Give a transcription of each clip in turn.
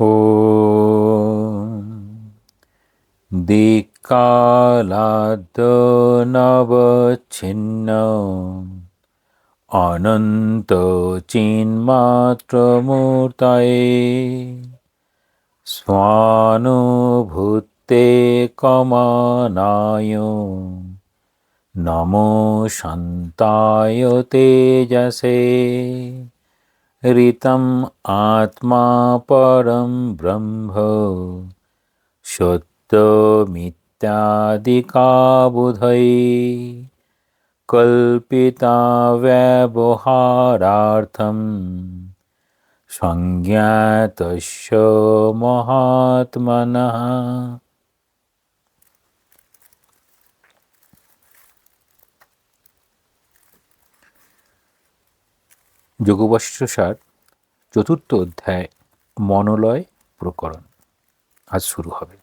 ॐ दिक्कालाद्नवच्छिन्न अनन्तचिन्मात्रमूर्तये स्वानुभूते कमानाय नमो शान्ताय तेजसे ऋतम् आत्मा परं ब्रह्म सत्यमित्यादिकाबुधैः कल्पिता व्यवहारार्थं संज्ञातस्य महात्मनः। যোগবাশিষ্ঠসার চতুর্থ অধ্যায় মনোলয় প্রকরণ আজ শুরু হবে।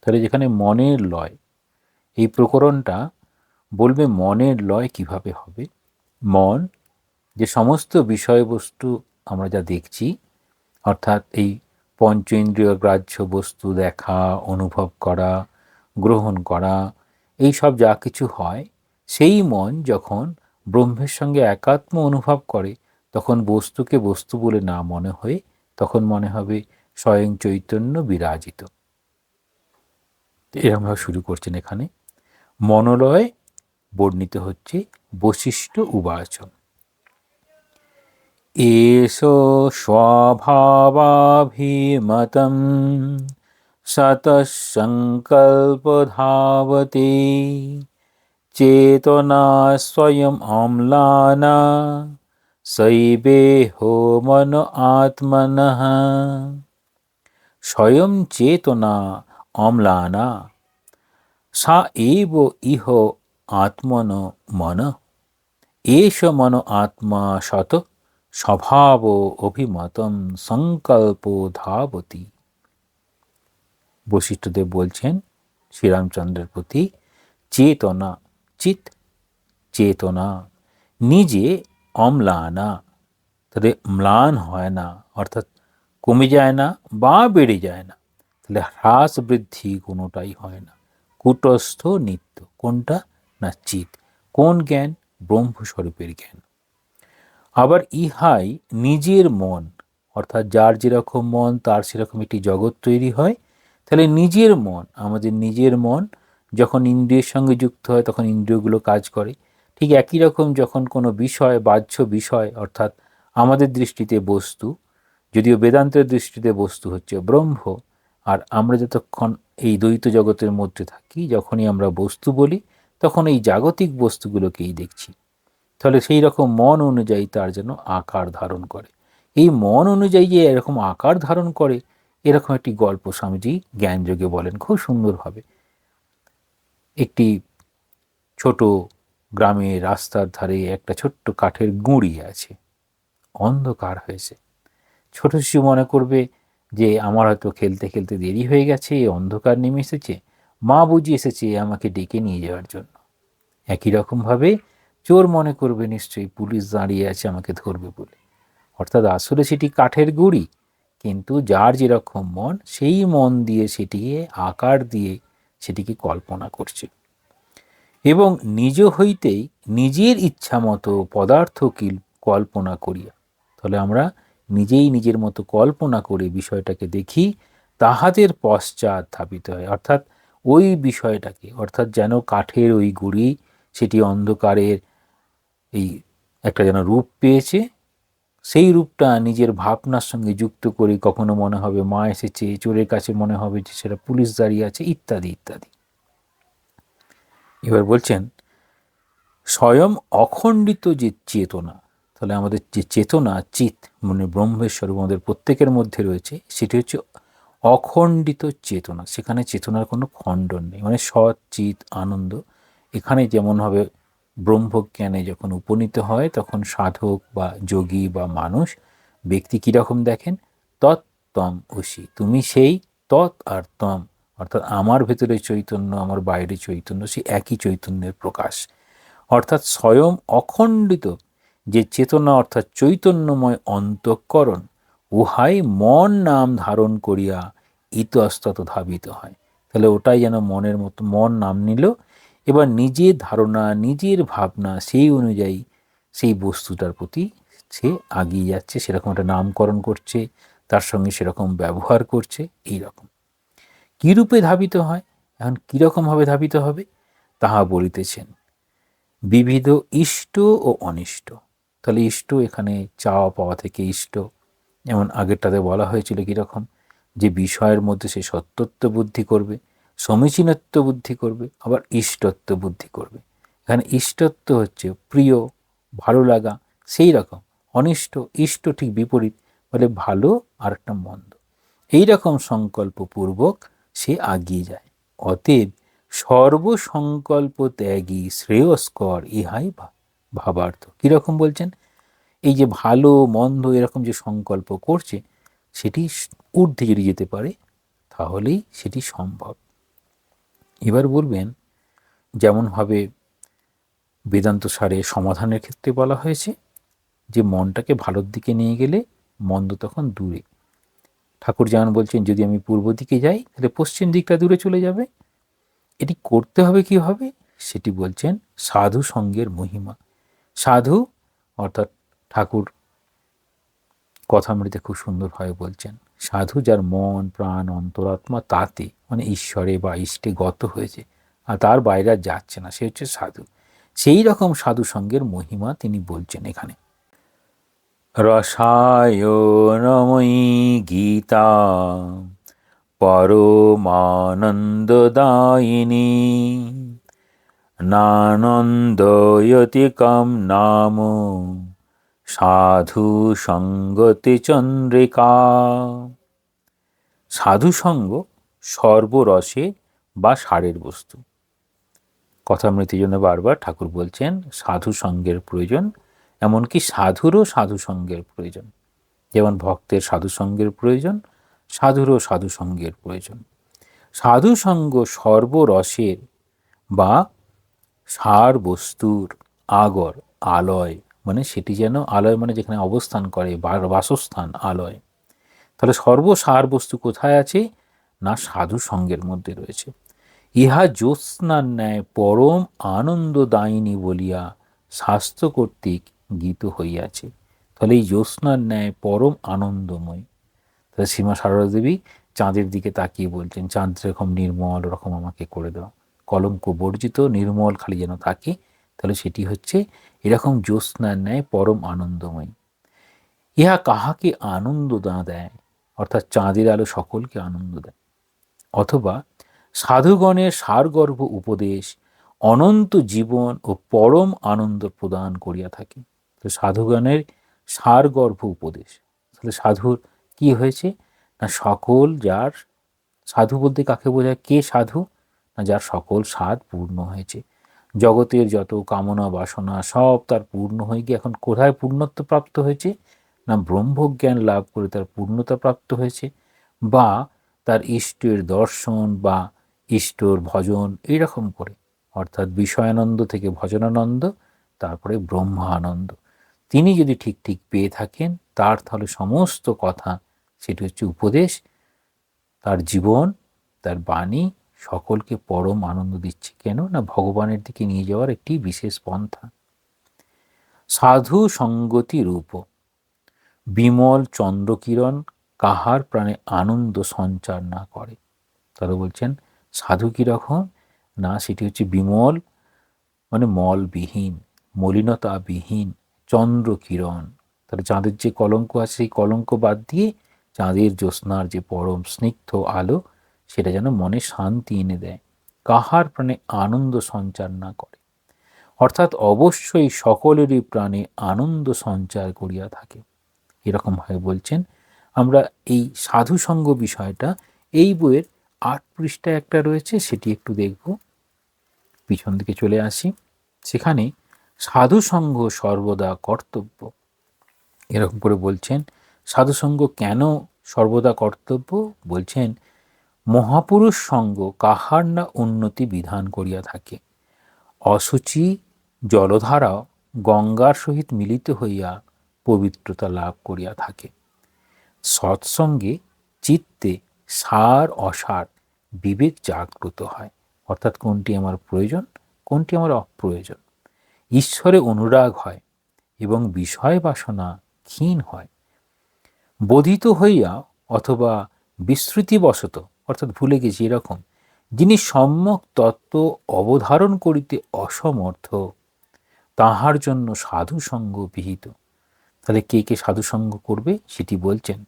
তাহলে যেখানে মনের লয়, এই প্রকরণটা বলবে মনের লয় কিভাবে হবে। মন যে সমস্ত বিষয়বস্তু আমরা যা দেখছি, অর্থাৎ এই পঞ্চ ইন্দ্রিয় গ্রাহ্য বস্তু দেখা, অনুভব করা, গ্রহণ করা, এই সব যা কিছু হয়, সেই মন যখন ব্রহ্মের সঙ্গে একাত্ম অনুভব করে তখন বস্তুকে বস্তু বলে না মনে হয়ে তখন মনে হবে স্বয়ং চৈতন্য বিরাজিত। এরকমভাবে শুরু করছেন। এখানে মনোলয় বর্ণিত হচ্ছে বশিষ্ঠ উবাচ। এষ স্বভাবাভিমতং সতঃ সংকল্পধাবতি চেতনা স্বয়ং অম্লানা সৈবেহো মন আত্মনঃ। স্বয়ং চেতনা অম্লানা সা এব ইহ আত্মন মন এষ মন আত্মা সত স্বভাব অভিমতম সংকল্প ধাবতি। বশিষ্ঠদেব বলছেন শ্রীরামচন্দ্রের প্রতি, চেতনা চিত চেতনা নিজে অম্লানা, তাহলে ম্লান হয় না, অর্থাৎ কমে যায় না বা বেড়ে যায় না, তাহলে হ্রাস বৃদ্ধি কোনোটাই হয় না। কূটস্থ নিত্য, কোনটা না চিত। কোন জ্ঞান? ব্রহ্মস্বরূপের জ্ঞান। আবার ইহাই নিজের মন, অর্থাৎ যার যেরকম মন তার সেরকম একটি জগৎ তৈরি হয়। তাহলে নিজের মন, আমাদের নিজের মন যখন ইন্দ্রিয়ের সঙ্গে যুক্ত হয় তখন ইন্দ্রিয়গুলো কাজ করে। ঠিক একই রকম যখন কোনো বিষয়, বাহ্য বিষয়, অর্থাৎ আমাদের দৃষ্টিতে বস্তু, যদিও বেদান্তের দৃষ্টিতে বস্তু হচ্ছে ব্রহ্ম, আর আমরা যতক্ষণ এই দ্বৈত জগতের মধ্যে থাকি, যখনই আমরা বস্তু বলি তখন এই জাগতিক বস্তুগুলোকেই দেখছি। তাহলে সেই রকম মন অনুযায়ী তার যেন আকার ধারণ করে। এই মন অনুযায়ী যে এরকম আকার ধারণ করে, এরকম একটি গল্প স্বামীজি জ্ঞানযোগে বলেন খুব সুন্দরভাবে। একটি ছোট গ্রামের রাস্তার ধারে একটা ছোট্ট কাঠের গুঁড়ি আছে, অন্ধকার হয়েছে। ছোট শিশু মনে করবে যে আমার হয়তো খেলতে খেলতে দেরি হয়ে গেছে, অন্ধকার নেমে এসেছে, মা বুঝি এসেছে আমাকে ডেকে নিয়ে যাওয়ার জন্য। একই রকমভাবে চোর মনে করবে নিশ্চয়ই পুলিশ দাঁড়িয়ে আছে আমাকে ধরবে বলে। অর্থাৎ আসলে সেটি কাঠের গুঁড়ি, কিন্তু যার যেরকম মন সেই মন দিয়ে সেটিকে আকার দিয়ে সেটিকে কল্পনা করছে। এবং নিজ হইতেই নিজের ইচ্ছা মতো পদার্থ কল্পনা করিয়া, তাহলে আমরা নিজেই নিজের মতো কল্পনা করে বিষয়টাকে দেখি, তাহাদের পশ্চাৎ ধাবিত হয়। অর্থাৎ ওই বিষয়টাকে, অর্থাৎ যেন কাঠের ওই গুঁড়ি সেটি অন্ধকারের এই একটা যেন রূপ পেয়েছে, সেই রূপটা নিজের ভাবনার সঙ্গে যুক্ত করে কখনো মনে হবে মা এসেছে, চোরের কাছে মনে হবে যে সেটা পুলিশ দাঁড়িয়ে আছে, ইত্যাদি ইত্যাদি। এবার বলছেন স্বয়ং অখণ্ডিত যে চেতনা, তাহলে আমাদের যে চেতনা চিত মানে ব্রহ্মের স্বরূপ আমাদের প্রত্যেকের মধ্যে রয়েছে, সেটি হচ্ছে অখণ্ডিত চেতনা। সেখানে চেতনার কোনো খণ্ডন নেই, মানে সৎ চিত আনন্দ। এখানে যেমনভাবে ব্রহ্মজ্ঞানে যখন উপনীত হয় তখন সাধক বা যোগী বা মানুষ ব্যক্তি কীরকম দেখেন, তৎতম অসি, তুমি সেই তৎ আর তম, অর্থাৎ আমার ভেতরে চৈতন্য আমার বাইরে চৈতন্য, সেই একই চৈতন্যের প্রকাশ। অর্থাৎ স্বয়ং অখণ্ডিত যে চেতনা, অর্থাৎ চৈতন্যময় অন্তঃকরণ, উহাই মন নাম ধারণ করিয়া ইতস্তত ধাবিত হয়। তাহলে ওটাই যেন মনের মতো, মন নাম নিল, এবার নিজের ধারণা, নিজের ভাবনা সেই অনুযায়ী সেই বস্তুটার প্রতি সে এগিয়ে যাচ্ছে, সেরকম একটা নামকরণ করছে, তার সঙ্গে সেরকম ব্যবহার করছে, এই রকম। কীরূপে ধাবিত হয়? এখন কীরকমভাবে ধাবিত হবে তাহা বলিতেছেন। বিবিধ ইষ্ট ও অনিষ্ট। তাহলে ইষ্ট এখানে চাওয়া পাওয়া থেকে ইষ্ট, যেমন আগেরটাতে বলা হয়েছিল কীরকম, যে বিষয়ের মধ্যে সে সত্যত্ব বুদ্ধি করবে, সমীচীনত্ব বুদ্ধি করবে, আবার ইষ্টত্ব বুদ্ধি করবে। এখানে ইষ্টত্ব হচ্ছে প্রিয়, ভালো লাগা, সেই রকম। অনিষ্ট, ইষ্ট ঠিক বিপরীত, বলে ভালো আর একটা মন্দ, এই রকম সংকল্পপূর্বক সে এগিয়ে যায়। অতএব সর্বসংকল্প ত্যাগী শ্রেয়স্কর, ইহাই ভাবার্থ। কীরকম বলছেন? এই যে ভালো মন্দ এরকম যে সংকল্প করছে, সেটি ঊর্ধ্বে যদি যেতে পারে তাহলেই সেটি সম্ভব। এবার বলবেন, যেমনভাবে বেদান্ত সারে সমাধানের ক্ষেত্রে বলা হয়েছে যে মনটাকে ভালোর দিকে নিয়ে গেলে মন্দ তখন দূরে। ঠাকুর যেমন বলছেন, যদি আমি পূর্ব দিকে যাই তাহলে পশ্চিম দিকটা দূরে চলে যাবে। এটি করতে হবে কীভাবে? সেটি বলছেন সাধু সঙ্গের মহিমা। সাধু অর্থাৎ ঠাকুর কথামৃতে খুব সুন্দরভাবে বলছেন, সাধু যার মন প্রাণ অন্তরাত্মা তাতে, মানে ঈশ্বরে বা ইষ্টে গত হয়েছে, আর তার বাইরে আর যাচ্ছে না, সে হচ্ছে সাধু। সেই রকম সাধু সঙ্গের মহিমা তিনি বলছেন এখানে। রসায়নময়ী গীতা পরমানন্দদায়িনী নানন্দয়তিকম নাম সাধু সঙ্গতি চন্দ্রিকা। সাধু সঙ্গ সর্বরসে বা সারের বস্তু। কথামৃতির জন্য বারবার ঠাকুর বলছেন সাধু সঙ্গের প্রয়োজন, এমনকি সাধুরও সাধু সঙ্গের প্রয়োজন। যেমন ভক্তের সাধু সঙ্গের প্রয়োজন, সাধুরও সাধু সঙ্গের প্রয়োজন। সাধু সঙ্গ সর্বরসের বা সার বস্তুর আগর, আলয়, মানে সেটি যেন আলয়, মানে যেখানে অবস্থান করে, বাসস্থান আলয়। তাহলে সর্বসার বস্তু কোথায় আছে? না সাধু সঙ্গের মধ্যে রয়েছে। ইহা জ্যোৎস্নার ন্যায় পরম আনন্দদায়িনী বলিয়া শাস্ত্র কর্তৃক গীত হইয়াছে। তাহলে এই জ্যোৎস্নার ন্যায় পরম আনন্দময়। তাহলে শ্রীমা সারদা দেবী চাঁদের দিকে তাকিয়ে বলছেন, চাঁদ যেরকম নির্মল ওরকম আমাকে করে দাও, কলঙ্ক বর্জিত নির্মল খালি যেন থাকে। তাহলে সেটি হচ্ছে এরকম জ্যোৎস্নার ন্যায় পরম আনন্দময়। ইহা কাহাকে আনন্দ না দেয়, অর্থাৎ চাঁদের আলো সকলকে আনন্দ দেয়। অথবা সাধুগণের সারগর্ভ উপদেশ অনন্ত জীবন ও পরম আনন্দ প্রদান করিয়া থাকে। তো সাধুগণের সারগর্ভ উপদেশ, তাহলে সাধুর কি হয়েছে? না সকল যার, সাধু বলতে কাকে বোঝায়? কে সাধু? না যার সকল স্বাদ পূর্ণ হয়েছে, জগতের যত কামনা বাসনা সব তার পূর্ণ হয়ে গিয়ে এখন কোথায় পূর্ণত্ব প্রাপ্ত হয়েছে? না ব্রহ্মজ্ঞান লাভ করে তার পূর্ণতা প্রাপ্ত হয়েছে, বা তার ইষ্টের দর্শন বা ইষ্টর ভজন, এইরকম করে। অর্থাৎ বিষয়ানন্দ থেকে ভজনানন্দ, তারপরে ব্রহ্মানন্দ তিনি যদি ঠিক ঠিক পেয়ে থাকেন, তার তাহলে সমস্ত কথা, সেটি হচ্ছে উপদেশ, তার জীবন, তার বাণী সকলকে পরম আনন্দ দিচ্ছে। কেন? না ভগবানের দিকে নিয়ে যাওয়ার একটি বিশেষ পন্থা। সাধু সঙ্গতি রূপ বিমল চন্দ্রকিরণ কাহার প্রাণে আনন্দ সঞ্চার না করে। তাহলে বলছেন সাধু কীরকম? না সেটি হচ্ছে বিমল, মানে মলবিহীন, মলিনতাবিহীন চন্দ্রকিরণ। তাহলে চাঁদের যে কলঙ্ক আছে সেই কলঙ্ক বাদ দিয়ে চাঁদের জ্যোৎস্নার যে পরম স্নিগ্ধ আলো, সেটা যেন মনে শান্তি এনে দেয়, কাহার প্রাণে আনন্দ সঞ্চার না করে। অর্থাৎ অবশ্যই সকলেরই প্রাণে আনন্দ সঞ্চার করিয়া থাকে। এরকমভাবে বলছেন। আমরা এই সাধুসঙ্গ বিষয়টা এই বইয়ের 8 পৃষ্ঠায় একটা রয়েছে, সেটি একটু দেখব। পিছন দিকে চলে আসি, সেখানে সাধুসঙ্গ সর্বদা কর্তব্য, এরকম করে বলছেন। সাধুসঙ্গ কেন সর্বদা কর্তব্য? বলছেন মহাপুরুষ সঙ্গ কাহার না উন্নতি বিধান করিয়া থাকে। অসুচি জলধারা গঙ্গার সহিত মিলিত হইয়া পবিত্রতা লাভ করিয়া থাকে। সৎসঙ্গে চিত্তে সার অসার বিবেক জাগ্রত হয়, অর্থাৎ কোনটি আমার প্রয়োজন, কোনটি আমার অপ্রয়োজন। ঈশ্বরে অনুরাগ হয় এবং বিষয় বাসনা ক্ষীণ হয়। বোধিত হইয়া অথবা বিস্মৃতিবশত, অর্থাৎ ভুলে গেছি এরকম, যিনি সম্যক তত্ত্ব অবধারণ করিতে অসমর্থ, তাহার জন্য সাধুসঙ্গ বিহিত। তাহলে কে কে সাধুসঙ্গ করবে সেটি বলছেন।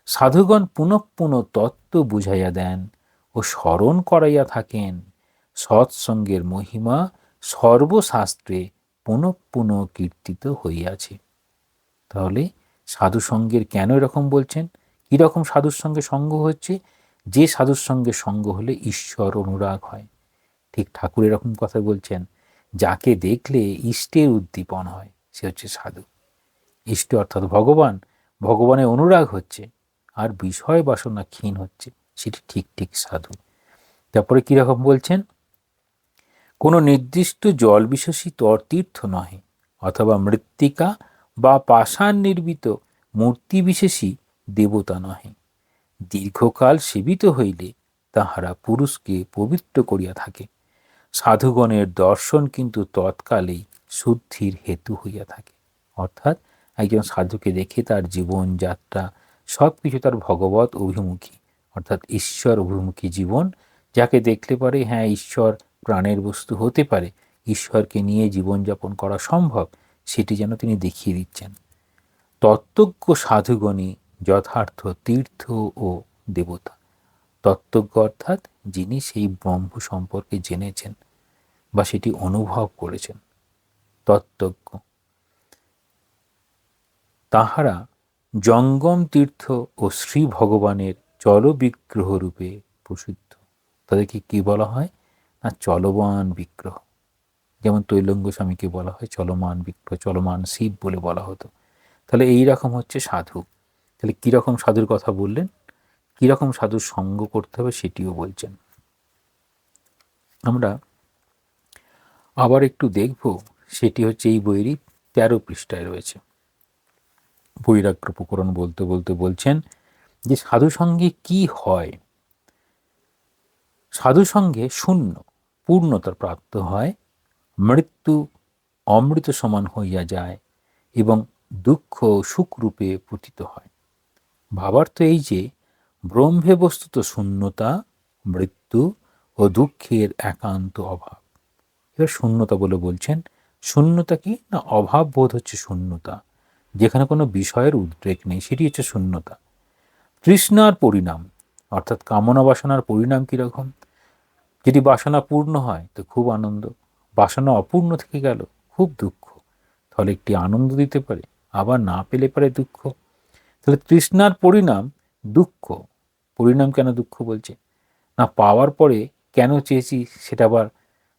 সাধুগণ পুনঃ পুনঃ তত্ত্ব বুঝাইয়া দেন ও স্মরণ করাইয়া থাকেন। সৎসঙ্গের মহিমা সর্বশাস্ত্রে পুনঃ পুনঃ কীর্তিত হইয়াছে। তাহলে সাধুসঙ্গের কেন এরকম বলছেন? কীরকম সাধুর সঙ্গে সঙ্গ হচ্ছে? যে সাধুর সঙ্গে সঙ্গ হলে ঈশ্বর অনুরাগ হয়। ঠিক ঠাকুর এরকম কথা বলছেন, যাকে দেখলে ইষ্টের উদ্দীপন হয় সে হচ্ছে সাধু। ইষ্ট অর্থাৎ ভগবান, ভগবানের অনুরাগ হচ্ছে আর বিষয় বাসনা ক্ষীণ হচ্ছে, সেটি ঠিক ঠিক সাধু। তারপরে কীরকম বলছেন? কোনো নির্দিষ্ট জল বিশেষী তীর্থ নহে, অথবা মৃত্তিকা বা পাষাণ নির্মিত মূর্তি বিশেষী দেবতা নহে। দীর্ঘকাল সেবিত হইলে তাহারা পুরুষকে পবিত্র করিয়া থাকে। সাধুগণের দর্শন কিন্তু তৎকালেই শুদ্ধির হেতু হইয়া থাকে। অর্থাৎ একজন সাধুকে দেখে তার জীবনযাত্রা সব কিছু তার ভগবত অভিমুখী, অর্থাৎ ঈশ্বর অভিমুখী জীবন, যাকে দেখলে পারে হ্যাঁ ঈশ্বর প্রাণের বস্তু হতে পারে, ঈশ্বরকে নিয়ে জীবনযাপন করা সম্ভব, সেটি যেন তিনি দেখিয়ে দিচ্ছেন। তত্ত্বজ্ঞ সাধুগণই যথার্থ তীর্থ ও দেবতা। তত্ত্বজ্ঞ অর্থাৎ যিনি সেই ব্রহ্ম সম্পর্কে জেনেছেন বা সেটি অনুভব করেছেন, তত্ত্বজ্ঞ। তাহারা জঙ্গম তীর্থ ও শ্রী ভগবানের চলবিগ্রহ রূপে প্রসিদ্ধ। তাদেরকে কি বলা হয়? না চলমান বিগ্রহ। যেমন তৈলঙ্গ স্বামীকে বলা হয় চলমান বিগ্রহ, চলমান শিব বলে বলা হতো। তাহলে এই রকম হচ্ছে সাধু। তাহলে কীরকম সাধুর কথা বললেন, কীরকম সাধুর সঙ্গ করতে হবে সেটিও বলছেন। আমরা আবার একটু দেখব, সেটি হচ্ছে এই বইয়েরই 13 পৃষ্ঠায় রয়েছে। বৈরাগ্য প্রকরণ বলতে বলতে বলছেন যে সাধু সঙ্গে কি হয়। সাধু সঙ্গে শূন্য পূর্ণতার প্রাপ্ত হয়, মৃত্যু অমৃত সমান হইয়া যায় এবং দুঃখ সুখরূপে পতিত হয়। ভাবার্থ এই যে ব্রহ্মে বস্তুত শূন্যতা, মৃত্যু ও দুঃখের একান্ত অভাব। এবার শূন্যতা বলে বলছেন, শূন্যতা কি না অভাব বোধ হচ্ছে শূন্যতা, যেখানে কোনো বিষয়ের উদ্রেক নেই, সেটি হচ্ছে শূন্যতা। তৃষ্ণার পরিণাম অর্থাৎ কামনা বাসনার পরিণাম কীরকম? যদি বাসনা পূর্ণ হয় তো খুব আনন্দ, বাসনা অপূর্ণ থেকে গেল খুব দুঃখ। তাহলে একটি আনন্দ দিতে পারে, আবার না পেলে পারে দুঃখ। তাহলে তৃষ্ণার পরিণাম দুঃখ। পরিণাম কেন দুঃখ বলছে? না পাওয়ার পরে কেন চেয়েছি সেটা আবার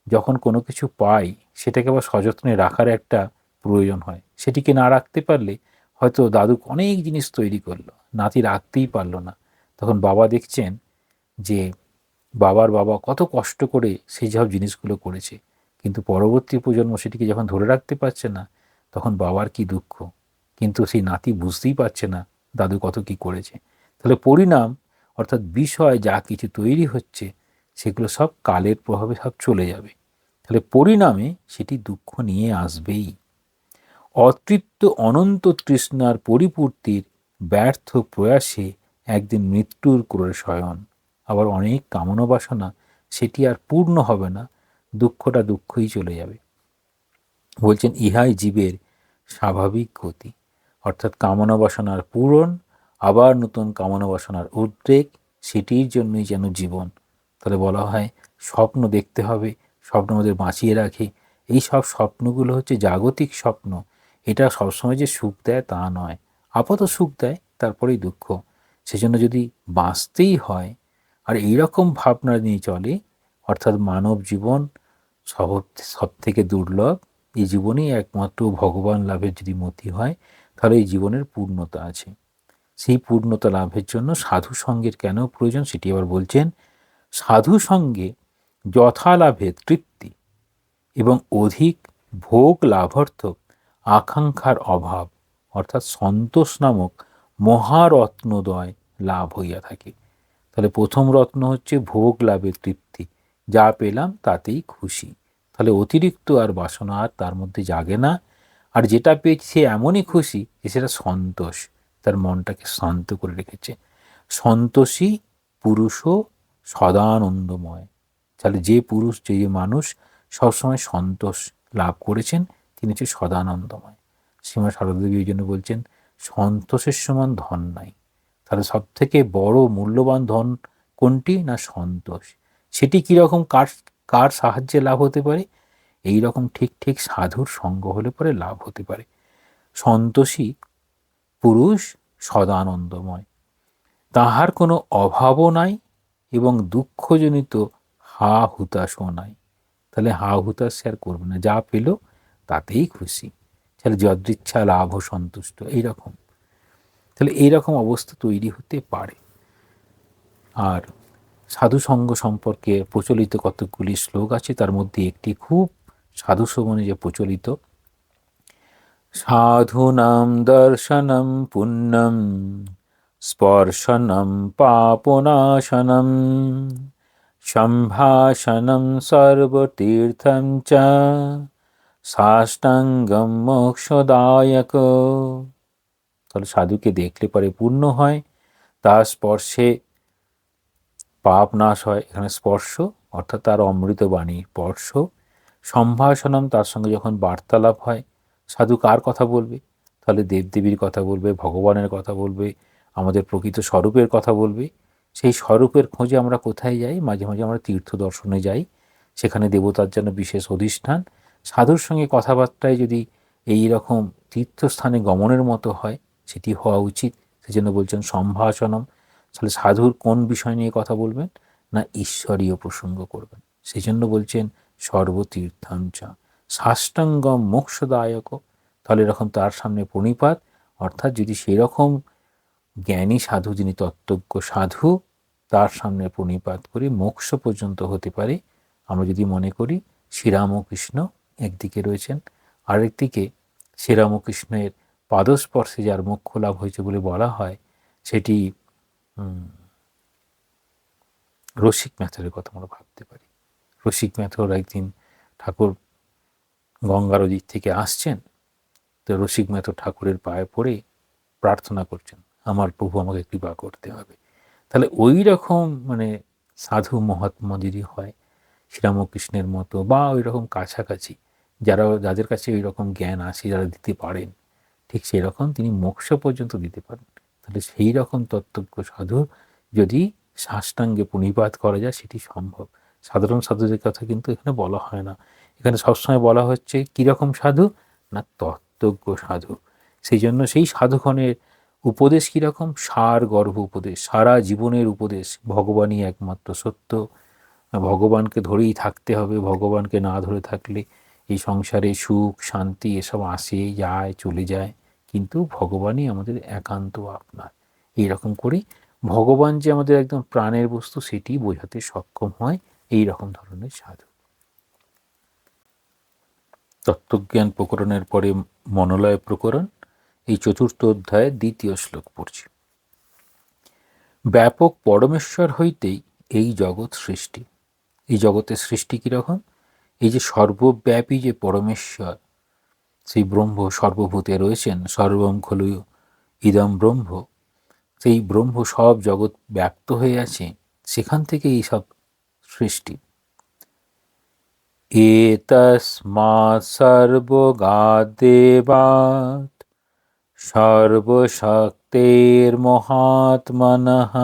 যখন কোনো কিছু পাই সেটাকে আবার সযত্নে রাখার একটা প্রয়োজন হয়। সেটিকে না রাখতে পারলে হয়তো দাদু অনেক জিনিস তৈরি করলো, নাতি রাখতেই পারলো না। তখন বাবা দেখছেন যে বাবার বাবা কত কষ্ট করে সেই সব জিনিসগুলো করেছে, কিন্তু পরবর্তী প্রজন্ম সেটিকে যখন ধরে রাখতে পারছে না, তখন বাবার কি দুঃখ। কিন্তু সেই নাতি বুঝতেই পারছে না দাদু কত কি করেছে। তাহলে পরিণাম অর্থাৎ বিষয় যা কিছু তৈরি হচ্ছে সেগুলো সব কালের প্রভাবে সব চলে যাবে। তাহলে পরিণামে সেটি দুঃখ নিয়ে আসবেই। অতৃপ্ত অনন্ত তৃষ্ণার পরিপূর্তির ব্যর্থ প্রয়াসে একদিন মৃত্যুর ক্রোড়ে শয়ন। আবার অনেক কামনা বাসনা, সেটি আর পূর্ণ হবে না, দুঃখটা দুঃখই চলে যাবে। বলছেন ইহাই জীবের স্বাভাবিক গতি, অর্থাৎ কামনা বাসনার পূরণ, আবার নতুন কামনা বাসনার উদ্রেক, সেটির জন্যই যেন জীবন। তাহলে বলা হয় স্বপ্ন দেখতে হবে, স্বপ্ন আমাদের বাঁচিয়ে রাখে। এই সব স্বপ্নগুলো হচ্ছে জাগতিক স্বপ্ন। এটা সবসময় যে সুখ দেয় তা নয়, আপাতত সুখ দেয় তারপরেই দুঃখ। সেজন্য যদি বাঁচতেই হয় আর এইরকম ভাবনা নিয়ে চলে, অর্থাৎ মানব জীবন সব থেকে দুর্লভ, এই জীবনেই একমাত্র ভগবান লাভের যদি মতি হয়, তাহলে এই জীবনের পূর্ণতা আছে। সেই পূর্ণতা লাভের জন্য সাধু সঙ্গের কেন প্রয়োজন সেটি আবার বলছেন। সাধু সঙ্গে যথালাভে তৃপ্তি এবং অধিক ভোগ লাভার্থ আকাঙ্ক্ষার অভাব, অর্থাৎ সন্তোষ নামক মহারত্নদয় লাভ হইয়া থাকে। তাহলে প্রথম রত্ন হচ্ছে ভোগ লাভের তৃপ্তি, যা পেলাম তাতেই খুশি। তাহলে অতিরিক্ত আর বাসনা আর তার মধ্যে জাগে না। আর যেটা পেয়েছি সে এমনই খুশি যে সেটা সন্তোষ, তার মনটাকে শান্ত করে রেখেছে। সন্তোষী পুরুষও সদানন্দময়। তাহলে যে পুরুষ, যে মানুষ সবসময় সন্তোষ লাভ করেছেন, তিনি হচ্ছে সদানন্দময়। শ্রীমা সারদা দেবী এই জন্য বলছেন সন্তোষের সমান ধন নাই। তাহলে সব থেকে বড় মূল্যবান ধন কোনটি? না সন্তোষ। সেটি কীরকম, কার কার সাহায্যে লাভ হতে পারে? এই রকম ঠিক ঠিক সাধুর সঙ্গ হলে পরে লাভ হতে পারে। সন্তোষী পুরুষ সদানন্দময়, তাহার কোনো অভাবও নাই এবং দুঃখজনিত হা হুতাশও নাই। তাহলে হা হুতাশ আর করবে না, যা পেল তাতেই খুশি। তাহলে যদৃচ্ছা লাভ ও সন্তুষ্ট, এইরকম। তাহলে এইরকম অবস্থা তৈরি হতে পারে। আর সাধুসঙ্গ সম্পর্কে প্রচলিত কতকগুলি শ্লোক আছে, তার মধ্যে একটি খুব সাধু শ্রবণে যে প্রচলিত, সাধুনাম দর্শনম পুণ্যম স্পর্শনম পাপনাশনম সম্ভাষণম সর্বতীর্থম চ সাষ্টাঙ্গম মোক্ষদায়ক। তাহলে সাধুকে দেখলে পরে পুণ্য হয়, তার স্পর্শে পাপ নাশ হয়। এখানে স্পর্শ অর্থাৎ তার অমৃত বাণী স্পর্শ। সম্ভাষণম, তার সঙ্গে যখন বার্তালাপ হয়, সাধু কার কথা বলবে? তাহলে দেবদেবীর কথা বলবে, ভগবানের কথা বলবে, আমাদের প্রকৃত স্বরূপের কথা বলবে। সেই স্বরূপের খোঁজে আমরা কোথায় যাই? মাঝে মাঝে আমরা তীর্থ দর্শনে যাই, সেখানে দেবতার জন্য বিশেষ অধিষ্ঠান। সাধুর সঙ্গে কথাবার্তায় যদি এই রকম তীর্থস্থানে গমনের মতো হয়, সেটি হওয়া উচিত। সেজন্য বলছেন সম্ভাষণম। তাহলে সাধুর কোন বিষয় নিয়ে কথা বলবেন? না ঈশ্বরীয় প্রসঙ্গ করবেন। সেই জন্য বলছেন সর্বতীর্থাঞ্চ সাষ্টাঙ্গম মোক্ষদায়ক। তাহলে এরকম তার সামনে প্রণিপাত, অর্থাৎ যদি সেই রকম জ্ঞানী সাধু, যিনি তত্ত্বজ্ঞ সাধু, তার সামনে প্রণিপাত করে মোক্ষ পর্যন্ত হতে পারে। আমরা যদি মনে করি শ্রীরামকৃষ্ণ একদিকে রয়েছেন, আরেকদিকে শ্রীরামকৃষ্ণের পাদস্পর্শে যার মোক্ষ লাভ হয়েছে বলে বলা হয়, সেটি রসিক ম্যাথরের কথা আমরা ভাবতে পারি। রসিক ম্যাথর একদিন ঠাকুর গঙ্গার দিক থেকে আসছেন, তো রসিক ম্যাথর ঠাকুরের পায়ে পড়ে প্রার্থনা করছেন, আমার প্রভু আমাকে কৃপা করতে হবে। তাহলে ওই রকম সাধু মহাত্মা যদি হয় শ্রীরামকৃষ্ণের মতো, বা ওই রকম কাছাকাছি যাদের কাছে ওই রকম জ্ঞান আছে, যারা দিতে পারেন, ঠিক সেই রকম তিনি মোক্ষ পর্যন্ত দিতে পারেন। তাহলে সেই রকম তত্ত্বজ্ঞ সাধু যদি সাষ্টাঙ্গে প্রণিপাত করা যায়, সেটি সম্ভব। সাধারণ সাধুদের কথা কিন্তু এখানে বলা হয় না। এখানে সবসময় বলা হচ্ছে কীরকম সাধু? না তত্ত্বজ্ঞ সাধু। সেই জন্য সেই সাধুগণের উপদেশ কীরকম? সার গর্ভ উপদেশ, সারা জীবনের উপদেশ। ভগবানই একমাত্র সত্য, ভগবানকে ধরেই থাকতে হবে, ভগবানকে না ধরে থাকলে এই সংসারে সুখ শান্তি এসব আসে যায় চলে যায়, কিন্তু ভগবানই আমাদের একান্ত আপনার। এইরকম করে ভগবান যে আমাদের একদম প্রাণের বস্তু, সেটি বোঝাতে সক্ষম হয় এই রকম ধরনের সাধু। তত্ত্বজ্ঞান প্রকরণের পরে মনোলয় প্রকরণ, এই 4র্থ অধ্যায়ের 2য় শ্লোক পড়ছি। ব্যাপক পরমেশ্বর হইতেই এই জগৎ সৃষ্টি। এই জগতের সৃষ্টি কীরকম? এই যে সর্বব্যাপী যে পরমেশ্বর, সেই ব্রহ্ম সর্বভূতে রয়েছেন, সর্বম খলু ইদম ব্রহ্ম, সেই ব্রহ্ম সব জগৎ ব্যপ্ত হয়ে আছে, সেখান থেকে এই সব সৃষ্টি। এতস্মাৎ সর্বগাদেবাৎ সর্বশক্তের মহাত্মনঃ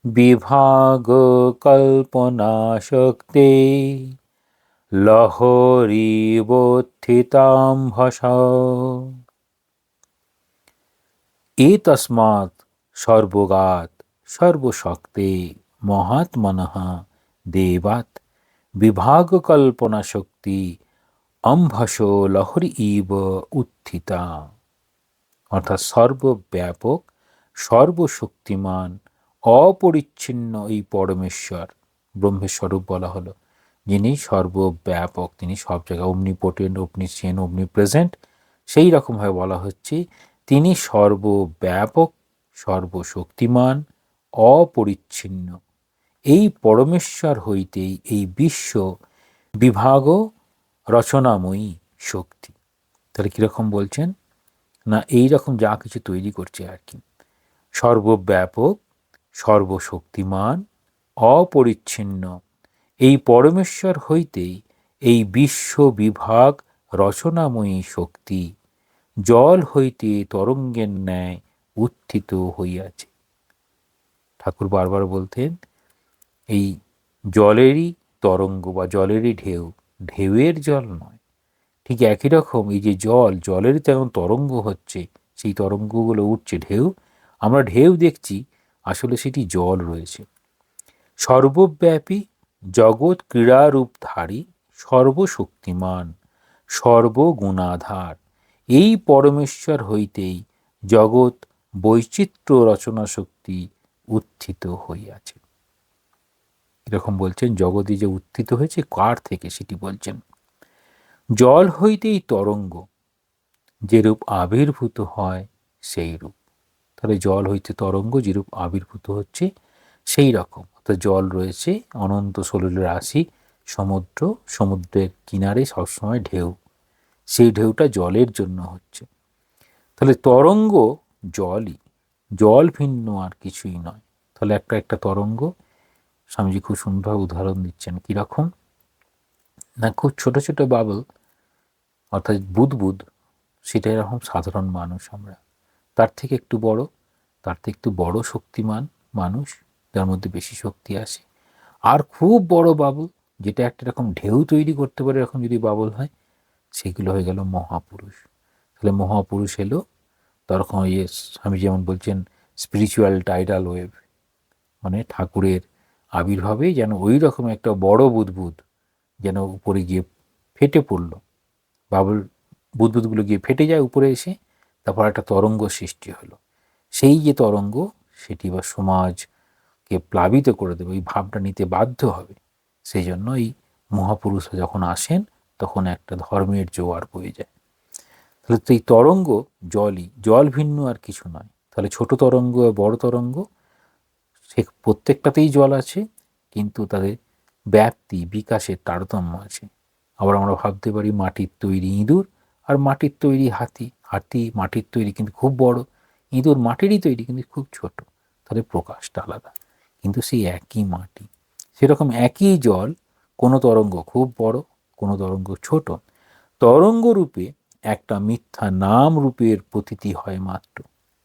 বিভাগ কল্পনা শক্তি লহরীবোত্থিতাম্ভস। এতস্মাৎ সর্বগাৎ সর্বশক্তে মহাত্মনঃ দেবাৎ বিভাগ কল্পনা শক্তি অম্ভস লহরী ইব উত্থিতা। অর্থাৎ সর্বব্যাপক সর্বশক্তিমান অপরিচ্ছিন্ন এই পরমেশ্বর, ব্রহ্মের স্বরূপ বলা হলো, যিনি সর্বব্যাপক, তিনি সব জায়গায় অমনিপোটেন্ট, অমনিসিয়েন্ট, অমনিপ্রেজেন্ট। সেই রকমভাবে বলা হচ্ছে তিনি সর্বব্যাপক, সর্বশক্তিমান, অপরিচ্ছিন্ন। এই পরমেশ্বর হইতেই এই বিশ্ব বিভাগ রচনাময়ী শক্তি। তাহলে কীরকম বলছেন না, এই রকম যা কিছু তৈরি করছে আর কি, সর্বব্যাপক, সর্বশক্তিমান, অপরিচ্ছিন্ন, এই পরমেশ্বর হইতেই এই বিশ্ব বিভাগ রচনাময়ী শক্তি জল হইতে তরঙ্গের ন্যায় উত্থিত হইয়াছে। ঠাকুর বারবার বলতেন এই জলেরই তরঙ্গ বা জলেরই ঢেউ, ঢেউয়ের জল নয়। ঠিক একই রকম এই যে জল, জলেরই তেমন তরঙ্গ হচ্ছে, সেই তরঙ্গগুলো উঠছে ঢেউ, আমরা ঢেউ দেখছি, আসলে সেটি জল রয়েছে। সর্বব্যাপী, জগৎ ক্রীড়ারূপধারী, সর্বশক্তিমান, সর্বগুণাধার, এই পরমেশ্বর হইতেই জগৎ বৈচিত্র্য রচনা শক্তি উত্থিত হইয়াছে। এরকম বলছেন জগতে যে উত্থিত হয়েছে কার থেকে সেটি বলছেন। জল হইতেই তরঙ্গ, যেরূপ আবির্ভূত হয় সেই রূপ। তাহলে জল হইতে তরঙ্গ যেরূপ আবির্ভূত হচ্ছে সেই রকম, অর্থাৎ জল রয়েছে অনন্ত সলিল রাশি, সমুদ্র, সমুদ্রের কিনারে সবসময় ঢেউ, সেই ঢেউটা জলের জন্য হচ্ছে। তাহলে তরঙ্গ জলই, জল ভিন্ন আর কিছুই নয়। তাহলে একটা তরঙ্গ, স্বামীজি খুব সুন্দর উদাহরণ দিচ্ছেন কীরকম না, খুব ছোট ছোট বাবল অর্থাৎ বুদবুদ, সেটা এরকম সাধারণ মানুষ আমরা, তার থেকে একটু বড়, তার থেকে একটু বড় শক্তিমান মানুষ, যার মধ্যে বেশি শক্তি আসে, আর খুব বড় বাবল যেটা একটা রকম ঢেউ তৈরি করতে পারে, এরকম যদি বাবল হয়, সেগুলো হয়ে গেল মহাপুরুষ। তাহলে মহাপুরুষ এলো তখন আমি যেমন বলছেন স্পিরিচুয়াল টাইডাল ওয়েভ, মানে ঠাকুরের আবির্ভাবে যেন ওই রকম একটা বড় বুদবুদ যেন উপরে গিয়ে ফেটে পড়ল, বাবল বুদবুদগুলো গিয়ে ফেটে যায় উপরে এসে, তারপর একটা তরঙ্গ সৃষ্টি হলো। সেই যে তরঙ্গ, সেটি বা সমাজকে প্লাবিত করে দেবে, ওই ভাবটা নিতে বাধ্য হবে। সেই জন্য এই মহাপুরুষরা যখন আসেন তখন একটা ধর্মের জোয়ার বয়ে যায়। তাহলে তো এই তরঙ্গ জলই, জল ভিন্ন আর কিছু নয়। তাহলে ছোট তরঙ্গ বড় তরঙ্গ, সে প্রত্যেকটাতেই জল আছে, কিন্তু তাদের ব্যাপ্তি বিকাশের তারতম্য আছে। আবার আমরা ভাবতে পারি মাটির তৈরি ইঁদুর আর মাটির তৈরি হাতি, হাতি মাটির তৈরি কিন্তু খুব বড়, ইঁদুর মাটিরই তৈরি কিন্তু খুব ছোট, তাদের প্রকাশটা আলাদা, কিন্তু সেই একই মাটি। সেরকম একই জল, কোনো তরঙ্গ খুব বড়, কোনো তরঙ্গ ছোট, তরঙ্গ রূপে একটা মিথ্যা নাম রূপের প্রতীতি হয় মাত্র।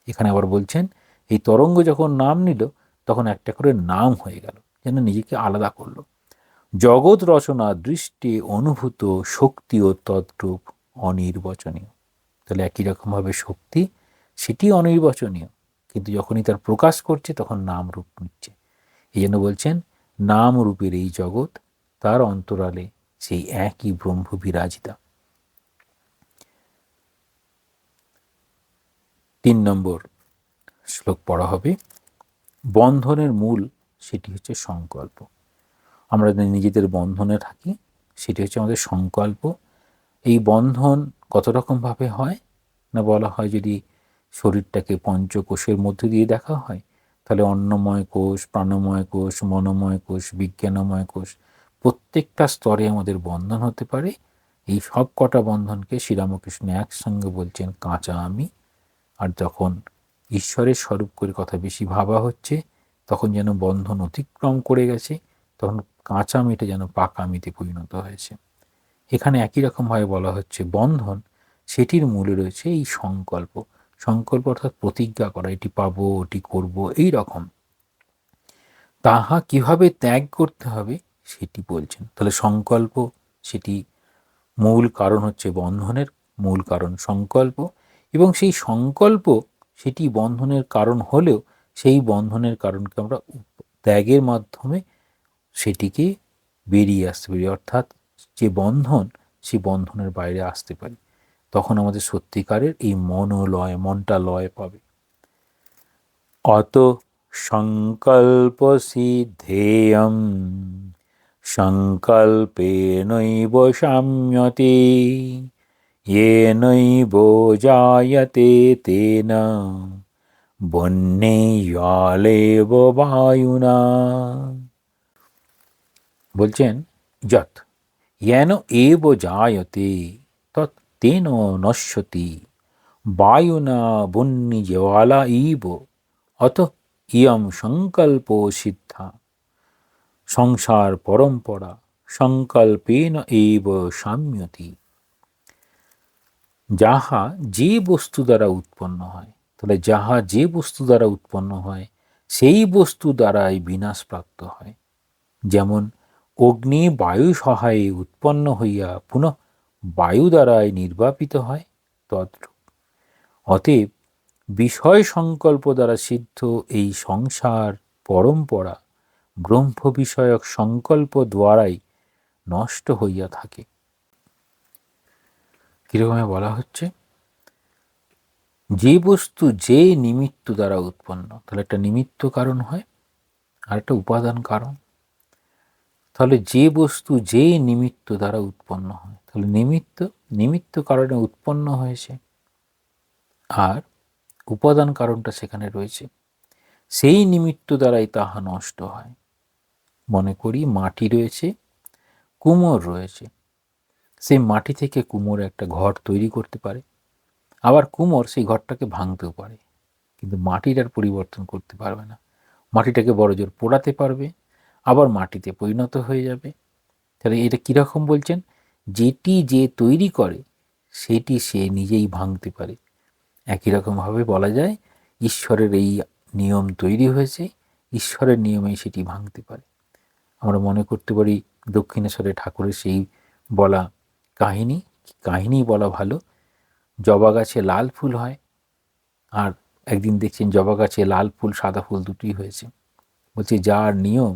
এখানে আবার বলছেন এই তরঙ্গ যখন নাম নিল তখন একটা করে নাম হয়ে গেল, যেন নিজেকে আলাদা করলো। জগৎ রচনা দৃষ্টি অনুভূত শক্তি ও তদ্রূপ অনির্বচনীয়। তাহলে একই রকমভাবে শক্তি, সেটি অনির্বচনীয়, কিন্তু যখনই তার প্রকাশ করছে তখন নাম রূপ নিচ্ছে। এই জন্য বলছেন নাম রূপের এই জগৎ, তার অন্তরালে সেই একই ব্রহ্ম বিরাজিতা। 3 নম্বর শ্লোক পড়া হবে। বন্ধনের মূল সেটি হচ্ছে সংকল্প। আমরা নিজেদের বন্ধনে থাকি, সেটি হচ্ছে আমাদের সংকল্প। এই বন্ধন কত রকমভাবে হয় না, বলা হয় যদি শরীরটাকে পঞ্চকোষের মধ্যে দিয়ে দেখা হয়, তাহলে অন্নময় কোষ, প্রাণময় কোষ, মনোময় কোষ, বিজ্ঞানময় কোষ, প্রত্যেকটা স্তরে আমাদের বন্ধন হতে পারে। এই সব কটা বন্ধনকে শ্রীরামকৃষ্ণ একসঙ্গে বলছেন কাঁচা আমি। আর যখন ঈশ্বরের স্বরূপ করে কথা বেশি ভাবা হচ্ছে, তখন যেন বন্ধন অতিক্রম করে গেছে, তখন কাঁচা মিটে যেন পাকা মিতে পরিণত হয়েছে। এখানে একই রকমভাবে বলা হচ্ছে বন্ধন, সেটির মূলে রয়েছে এই সংকল্প। সংকল্প অর্থাৎ প্রতিজ্ঞা করা, এটি পাবো, এটি করব, এই রকম। তাহা কিভাবে ত্যাগ করতে হবে সেটি বলছেন। তাহলে সংকল্প, সেটি মূল কারণ হচ্ছে বন্ধনের মূল কারণ সংকল্প, এবং সেই সংকল্প সেটি বন্ধনের কারণ হলেও সেই বন্ধনের কারণকে আমরা ত্যাগের মাধ্যমে সেটিকে বেরিয়ে আসতে পারি, অর্থাৎ যে বন্ধন, সেই বন্ধনের বাইরে আসতে পারি। তখন আমাদের সত্যিকারের এই মনোলয়, মনটা লয় পাবে। অত সংকল্প সিদ্ধেয়ম সংকল্পেনৈব সাম্যতে, येनैव जायते तेन বন্যেয়ালেব বায়ুনা। বলছেন যৎ येन एव जायते তৎ তেন নশ্যতি বায়ুনা বন্যজ্বালা ইব অতঃ ইয়ং সংকল্প সিদ্ধা সংসার পরম্পরা সংকল্পেন এব সাম্যতি। যাহা যে বস্তু দ্বারা উৎপন্ন হয়, তাহলে যাহা যে বস্তু দ্বারা উৎপন্ন হয় সেই বস্তু দ্বারাই বিনাশপ্রাপ্ত হয়। যেমন অগ্নি বায়ু সহায়ে উৎপন্ন হইয়া পুনঃ বায়ু দ্বারাই নির্বাপিত হয়, তদ্রূপ অতএব বিষয় সংকল্প দ্বারা সিদ্ধ এই সংসার পরম্পরা ব্রহ্ম বিষয়ক সংকল্প দ্বারাই নষ্ট হইয়া থাকে। কিরকমে বলা হচ্ছে, যে বস্তু যে নিমিত্ত দ্বারা উৎপন্ন, তাহলে একটা নিমিত্ত কারণ হয় আর একটা উপাদান কারণ। তাহলে যে বস্তু যে নিমিত্ত দ্বারা উৎপন্ন হয়, তাহলে নিমিত্ত কারণে উৎপন্ন হয়েছে আর উপাদান কারণটা সেখানে রয়েছে, সেই নিমিত্ত দ্বারাই তাহা নষ্ট হয়। মনে করি মাটি রয়েছে, কুমোর রয়েছে, সেই মাটি থেকে কুমোর একটা ঘর তৈরি করতে পারে, আবার কুমোর সেই ঘরটাকে ভাঙতেও পারে, কিন্তু মাটির আর পরিবর্তন করতে পারবে না। মাটিটাকে বড় জোর পোড়াতে পারবে, আবার মাটিতে পরিণত হয়ে যাবে। তাহলে এটা কীরকম বলছেন, যেটি যে তৈরি করে সেটি সে নিজেই ভাঙতে পারে। একই রকমভাবে বলা যায় ঈশ্বরের এই নিয়ম তৈরি হয়েছে, ঈশ্বরের নিয়মেই সেটি ভাঙতে পারে। আমরা মনে করতে পারি দক্ষিণেশ্বরে ঠাকুরের সেই বলা কাহিনী বলা ভালো, জবা গাছে লাল ফুল হয়, আর একদিন দেখছেন জবা গাছে লাল ফুল সাদা ফুল দুটোই হয়েছে। বলছে যার নিয়ম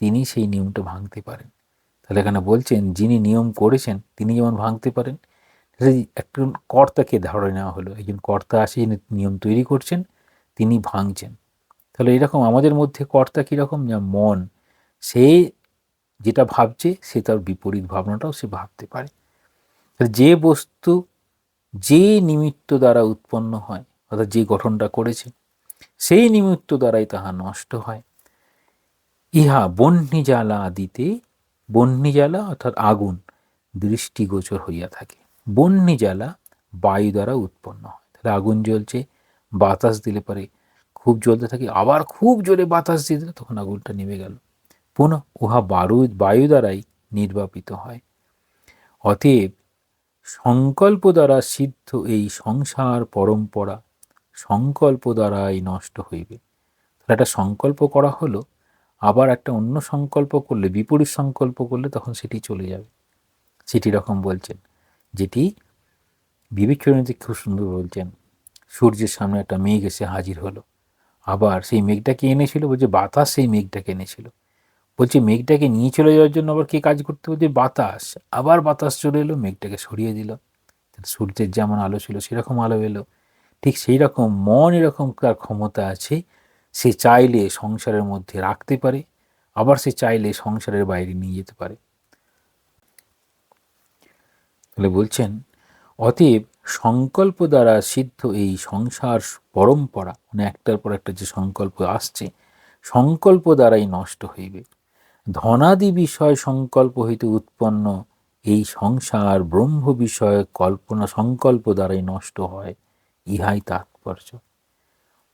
তিনি সেই নিয়মটা ভাঙতে পারেন। তাহলে এখানে বলছেন যিনি নিয়ম করেছেন তিনি যেমন ভাঙতে পারেন, একজন কর্তাকে ধরে নেওয়া হলো, একজন কর্তা আসে যিনি নিয়ম তৈরি করছেন, তিনি ভাঙছেন। তাহলে এরকম আমাদের মধ্যে কর্তা কীরকম, যা মন, সে যেটা ভাবছে সে তার বিপরীত ভাবনাটাও সে ভাবতে পারে। যে বস্তু যে নিমিত্ত দ্বারা উৎপন্ন হয়, অর্থাৎ যে গঠনটা করেছে সেই নিমিত্ত দ্বারাই তাহা নষ্ট হয়। ইহা বহ্নিজ্বালা আদিতে, বহ্নিজ্বালা অর্থাৎ আগুন দৃষ্টিগোচর হইয়া থাকে। বহ্নিজ্বালা বায়ু দ্বারা উৎপন্ন হয়। তাহলে আগুন জ্বলছে, বাতাস দিলে পরে খুব জ্বলতে থাকে, আবার খুব জোরে বাতাস দিয়ে দিলে তখন আগুনটা নিভে গেল। পুনঃ উহা বায়ু দ্বারাই নির্বাপিত হয়। অতএব সংকল্প দ্বারা সিদ্ধ এই সংসার পরম্পরা সংকল্প দ্বারাই নষ্ট হইবে। তাহলে একটা সংকল্প করা হলো, আবার একটা অন্য সংকল্প করলে, বিপরীত সংকল্প করলে তখন সেটি চলে যাবে। সেটি রকম বলছেন, যেটি বিবেচনীতে খুব সুন্দর বলছেন, সূর্যের সামনে একটা মেঘ এসে হাজির হলো, আবার সেই মেঘটাকে এনেছিল, বলছে বাতাস সেই মেঘটাকে এনেছিল। বলছে মেঘটাকে নিয়ে চলে যাওয়ার জন্য আবার কে কাজ করতে, বলছে বাতাস, আবার বাতাস চলে এলো, মেঘটাকে সরিয়ে দিল। সূর্যের যেমন আলো ছিল সেরকম আলো এলো। ঠিক সেই রকম মন এরকম তার ক্ষমতা আছে, সে চাইলে সংসারের মধ্যে রাখতে পারে, আবার সে চাইলে সংসারের বাইরে নিয়ে যেতে পারে। তাহলে বলছেন অতএব সংকল্প দ্বারা সিদ্ধ এই সংসার পরম্পরা, মানে একটার পর একটা যে সংকল্প আসছে, সংকল্প দ্বারাই নষ্ট হইবে। ধনাদি বিষয় সংকল্প হইতে উৎপন্ন এই সংসার ব্রহ্ম বিষয় কল্পনা সংকল্প দ্বারাই নষ্ট হয়, ইহাই তাৎপর্য।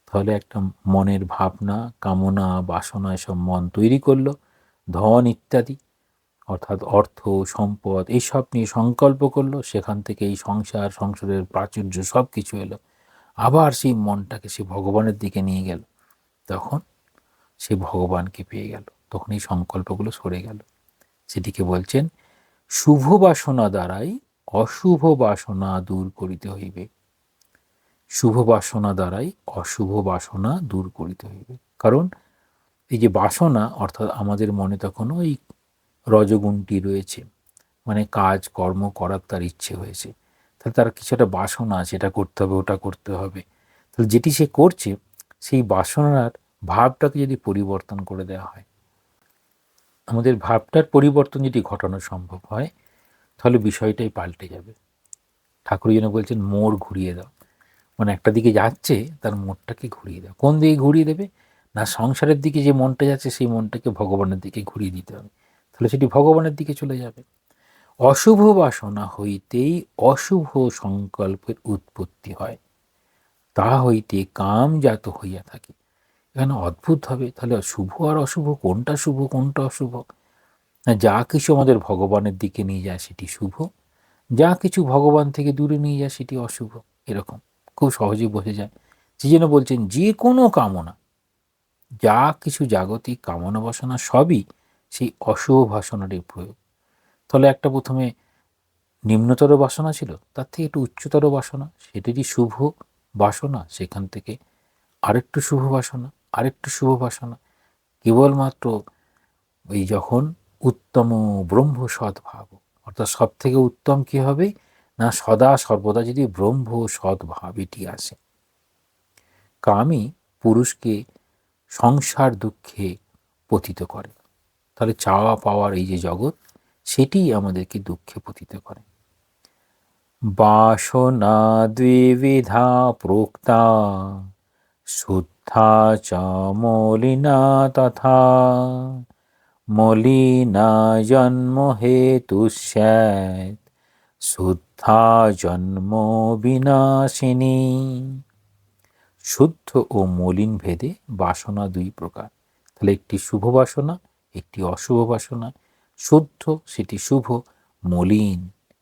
তাহলে একটা মনের ভাবনা, কামনা, বাসনা এসব মন তৈরি করলো, ধন ইত্যাদি অর্থাৎ অর্থ সম্পদ এইসব নিয়ে সংকল্প করলো, সেখান থেকে এই সংসারের প্রাচুর্য সব কিছু এলো, আবার সেই মনটাকে সে ভগবানের দিকে নিয়ে গেল, তখন সে ভগবানকে পেয়ে গেল, তখন এই সংকল্পগুলো সরে গেল। সেটিকে বলছেন শুভ বাসনা দ্বারাই অশুভ বাসনা দূর করিতে হইবে। শুভ বাসনা দ্বারাই অশুভ বাসনা দূর করিতে হইবে। কারণ এই যে বাসনা অর্থাৎ আমাদের মনে তখনও এই রজগুণটি রয়েছে, মানে কাজ কর্ম করার তার ইচ্ছে হয়েছে, তাহলে তার কিছু একটা বাসনা আছে, এটা করতে হবে ওটা করতে হবে। তাহলে যেটি সে করছে সেই বাসনার ভাবটাকে যদি পরিবর্তন করে দেওয়া হয়, আমাদের ভাবটার পরিবর্তন যদি ঘটানো সম্ভব হয়, তাহলে বিষয়টাই পাল্টে যাবে। ঠাকুর যেন বলছেন মোড় ঘুরিয়ে দাও, মানে একটা দিকে যাচ্ছে তার মোড়টাকে ঘুরিয়ে দাও। কোন দিকে ঘুরিয়ে দেবে? না সংসারের দিকে যে মনটা যাচ্ছে সেই মনটাকে ভগবানের দিকে ঘুরিয়ে দিতে হবে, তাহলে সেটি ভগবানের দিকে চলে যাবে। অশুভ বাসনা হইতেই অশুভ সংকল্পের উৎপত্তি হয়, তা হইতে কাম জাত হইয়া থাকে। এখানে অদ্ভুত হবে, তাহলে শুভ আর অশুভ কোনটা শুভ কোনটা অশুভ? না যা কিছু আমাদের ভগবানের দিকে নিয়ে যায় সেটি শুভ, যা কিছু ভগবান থেকে দূরে নিয়ে যায় সেটি অশুভ। এরকম খুব সহজেই বোঝা যায়। যে জন্য বলছেন যে কোনো কামনা, যা কিছু জাগতিক কামনা বাসনা সবই সেই অশুভ বাসনারই প্রয়োগ। তাহলে একটা প্রথমে নিম্নতর বাসনা ছিল, তার থেকে একটু উচ্চতর বাসনা, সেটারই শুভ বাসনা, সেখান থেকে আরেকটু শুভ বাসনা, আরেকটু শুভ বাসনা। কেবলমাত্র ওই যখন উত্তম ব্রহ্ম সদ্ভাব, অর্থাৎ সব থেকে উত্তম কি হবে? না সদা সর্বদা যদি ব্রহ্ম সদ্ভাব এটি আসে। কামই পুরুষকে সংসার দুঃখে পতিত করে, তাহলে চাওয়া পাওয়ার এই যে জগৎ, সেটিই আমাদেরকে দুঃখে পতিত করে। বাসনা দ্বিবিধা প্রোক্তা শুদ্ধা চ মলিনা তথা, মলিনা জন্ম হেতু স্যাৎ শুদ্ধা জন্ম বিনাশিনী। শুদ্ধ ও মলিন ভেদে বাসনা দুই প্রকার, তাহলে একটি শুভ বাসনা, একটি অশুভ বাসনা। শুদ্ধ সেটি শুভ, মলিন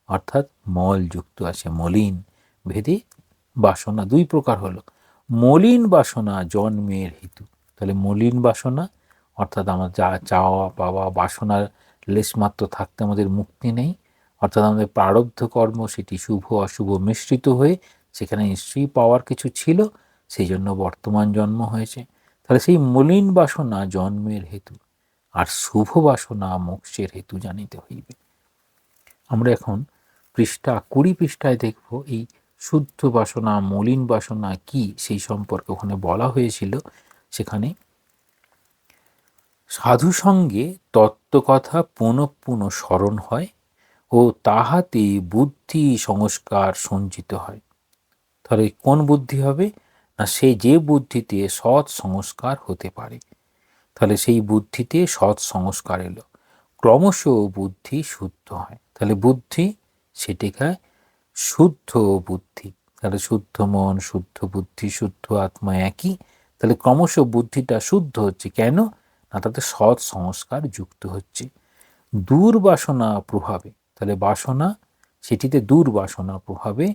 অর্থাৎ মল যুক্ত আছে, মলিন ভেদে বাসনা দুই প্রকার হলো। মলিন বাসনা জন্মের হেতু, তাহলে মলিন বাসনা অর্থাৎ আমার যা চাওয়া পাওয়া বাসনার লেশমাত্র থাকতে আমাদের মুক্তি নেই, অর্থাৎ আমাদের প্রারব্ধ কর্ম সেটি শুভ অশুভ মিশ্রিত হয়ে সেখানে নিশ্চয়ই পাওয়ার কিছু ছিল, সেই জন্য বর্তমান জন্ম হয়েছে। তাহলে সেই মলিন বাসনা জন্মের হেতু, আর শুভ বাসনা মোক্ষের হেতু জানিতে হইবে। আমরা এখন পৃষ্ঠা 20 পৃষ্ঠায় দেখব এই শুদ্ধ বাসনা মলিন বাসনা কি সেই সম্পর্কে ওখানে বলা হয়েছিল। সেখানে সাধু সঙ্গে তত্ত্বকথা পুনঃ পুনঃ স্মরণ হয় ও তাহাতে বুদ্ধি সংস্কার সঞ্চিত হয়। তাহলে কোন বুদ্ধি হবে? না সেই যে বুদ্ধিতে সৎ সংস্কার হতে পারে, তাহলে সেই বুদ্ধিতে সৎ সংস্কার এলো, ক্রমশ বুদ্ধি শুদ্ধ হয়। তাহলে বুদ্ধি সেটিকে শুদ্ধ বুদ্ধি, তাহলে শুদ্ধ মন শুদ্ধ বুদ্ধি শুদ্ধ আত্মা একই। তাহলে ক্রমশ বুদ্ধিটা শুদ্ধ হচ্ছে, কেন? না তাতে সৎ সংস্কার যুক্ত হচ্ছে। দুর্বাসনা প্রভাবে, তাহলে বাসনা সেটিতে দুর্বাসনা প্রভাবে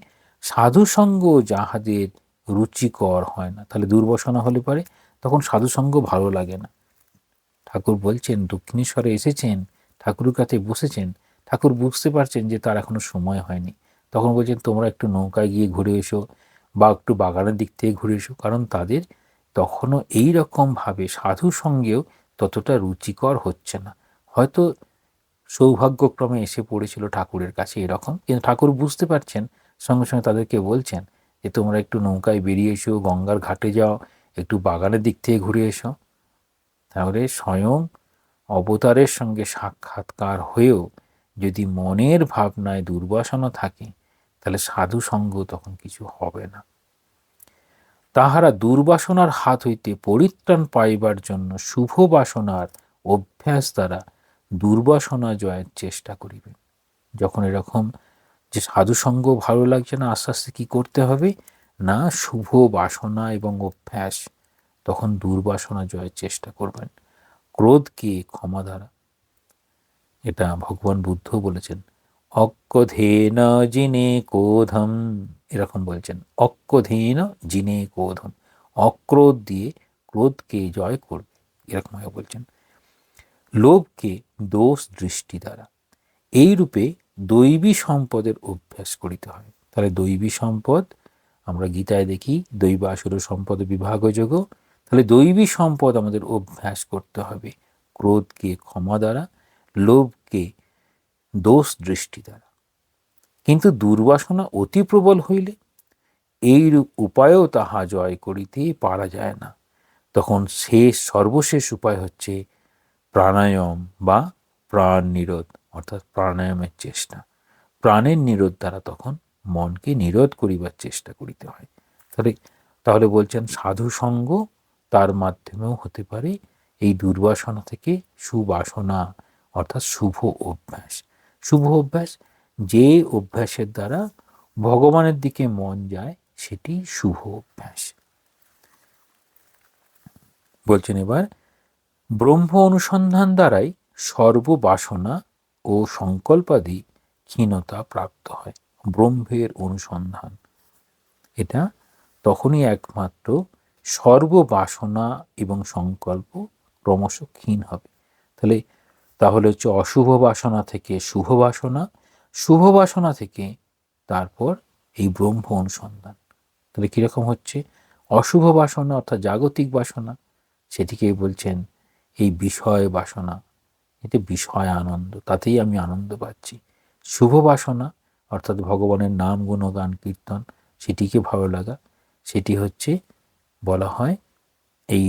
সাধুসঙ্গ যাহাদের রুচিকর হয় না, তাহলে দুর্বাসনা হলে পারে তখন সাধুসঙ্গ ভালো লাগে না। ঠাকুর বলছেন দক্ষিণেশ্বরে এসেছেন, ঠাকুরের কাছে বসেছেন, ঠাকুর বুঝতে পারছেন যে তার এখনো সময় হয়নি, তখন বলছেন তোমরা একটু নৌকায় গিয়ে ঘুরে এসো বা একটু বাগানের দিক থেকে ঘুরে এসো, কারণ তাদের তখনও এই রকমভাবে সাধু সঙ্গেও ততটা রুচিকর হচ্ছে না। হয়তো সৌভাগ্যক্রমে এসে পড়েছিল ঠাকুরের কাছে এরকম, কিন্তু ঠাকুর বুঝতে পারছেন, সঙ্গে সঙ্গে তাদেরকে বলছেন যে তোমরা একটু নৌকায় বেরিয়ে এসো, গঙ্গার ঘাটে যাও, একটু বাগানের দিক থেকে ঘুরে এসো। তাহলে স্বয়ং অবতারের সঙ্গে সাক্ষাৎকার হয়েও যদি মনের ভাবনায় দুর্বাসনা থাকে, তাহলে সাধু সঙ্গ তখন কিছু হবে না। তাহারা দুর্বাসনার হাত হইতে পরিত্রাণ পাইবার জন্য শুভ বাসনার অভ্যাস দ্বারা দুর্বাসনা জয়ের চেষ্টা করিবে। যখন এরকম যে সাধুসঙ্গ ভালো লাগছে না, আস্তে আস্তে কী করতে হবে? না শুভ বাসনা এবং অভ্যাস, তখন দুর্বাসনা জয়ের চেষ্টা করবেন। ক্রোধকে ক্ষমা দ্বারা, এটা ভগবান বুদ্ধ বলেছেন, অক্রোধেন জিনে ক্রোধম, এরকম বলছেন, অক্রোধেন জিনে ক্রোধম, অক্রোধ দিয়ে ক্রোধকে জয় করবে, এরকমভাবে বলছেন। লোভকে দোষ দৃষ্টি দ্বারা, এই রূপে দৈবী সম্পদের অভ্যাস করিতে হয়। তাহলে দৈবী সম্পদ আমরা গীতায় দেখি দৈবাসুর সম্পদ বিভাগযোগ, তাহলে দৈবী সম্পদ আমাদের অভ্যাস করতে হবে ক্রোধকে ক্ষমা দ্বারা, লোভকে দোষ দৃষ্টি দ্বারা। কিন্তু দুর্বাসনা অতি প্রবল হইলে এইরূপ উপায়ও তাহা জয় করিতে পারা যায় না। তখন সর্বশেষ উপায় হচ্ছে প্রাণায়াম বা প্রাণ নিরোধ, অর্থাৎ প্রাণায়ামের চেষ্টা। প্রাণের নিরোধ দ্বারা তখন মনকে নিরোধ করিবার চেষ্টা করিতে হয়। তাহলে বলছেন সাধু সঙ্গ তার মাধ্যমেও হতে পারে এই দুর্বাসনা থেকে সুবাসনা অর্থাৎ শুভ অভ্যাস। শুভ অভ্যাস যে অভ্যাসের দ্বারা ভগবানের দিকে মন যায় সেটি শুভ অভ্যাস। বলছেন এবার ব্রহ্ম অনুসন্ধান দ্বারাই সর্ববাসনা ও সংকল্পাদি ক্ষীণতা প্রাপ্ত হয়। ব্রহ্মের অনুসন্ধান এটা তখনই একমাত্র সর্ববাসনা এবং সংকল্প ক্রমশ ক্ষীণ হবে। তাহলে হচ্ছে অশুভ বাসনা থেকে শুভ বাসনা, শুভ বাসনা থেকে তারপর এই ব্রহ্ম অনুসন্ধান। তাহলে কীরকম হচ্ছে? অশুভ বাসনা অর্থাৎ জাগতিক বাসনা, সেটিকে বলছেন এই বিষয় বাসনা, এতে বিষয় আনন্দ, তাতেই আমি আনন্দ পাচ্ছি। শুভ বাসনা অর্থাৎ ভগবানের নাম গুণগান কীর্তন, সেটিকে ভালো লাগা, সেটি হচ্ছে বলা হয় এই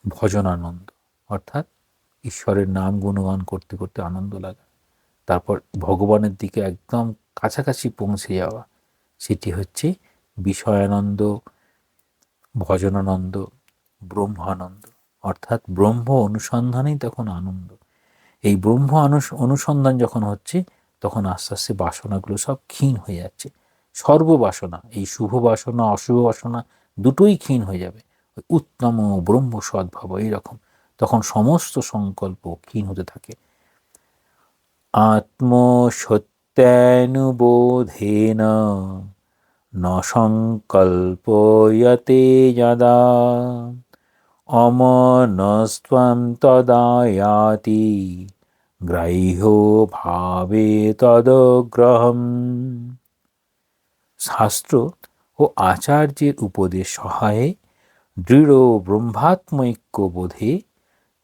ভজন আনন্দ, অর্থাৎ ঈশ্বরের নাম গুণগান করতে করতে আনন্দ লাগা, তারপর ভগবানের দিকে একদম কাছাকাছি পৌঁছে যাওয়া, সেটি হচ্ছে বিষয়ানন্দ, ভজনানন্দ, ব্রহ্মানন্দ, অর্থাৎ ব্রহ্ম অনুসন্ধানেই তখন আনন্দ। এই ব্রহ্ম অনুসন্ধান যখন হচ্ছে তখন আস্তে আস্তে বাসনাগুলো সব ক্ষীণ হয়ে যাচ্ছে। সর্ববাসনা, এই শুভ বাসনা অশুভ বাসনা দুটোই ক্ষীণ হয়ে যাবে। উত্তম ব্রহ্ম সদ্ভাব এইরকম, তখন সমস্ত সংকল্প ক্ষীণ হতে থাকে। আত্মসত্যানুবোধেন ন সংকল্পয়তে যদা অমনস্ত্বং তদা ইয়াতি গ্রাহ্য ভাবে তদগ্রহম। শাস্ত্র ও আচার্যের উপদেশ সহায়ে দৃঢ় ব্রহ্মাত্মৈক্য বোধে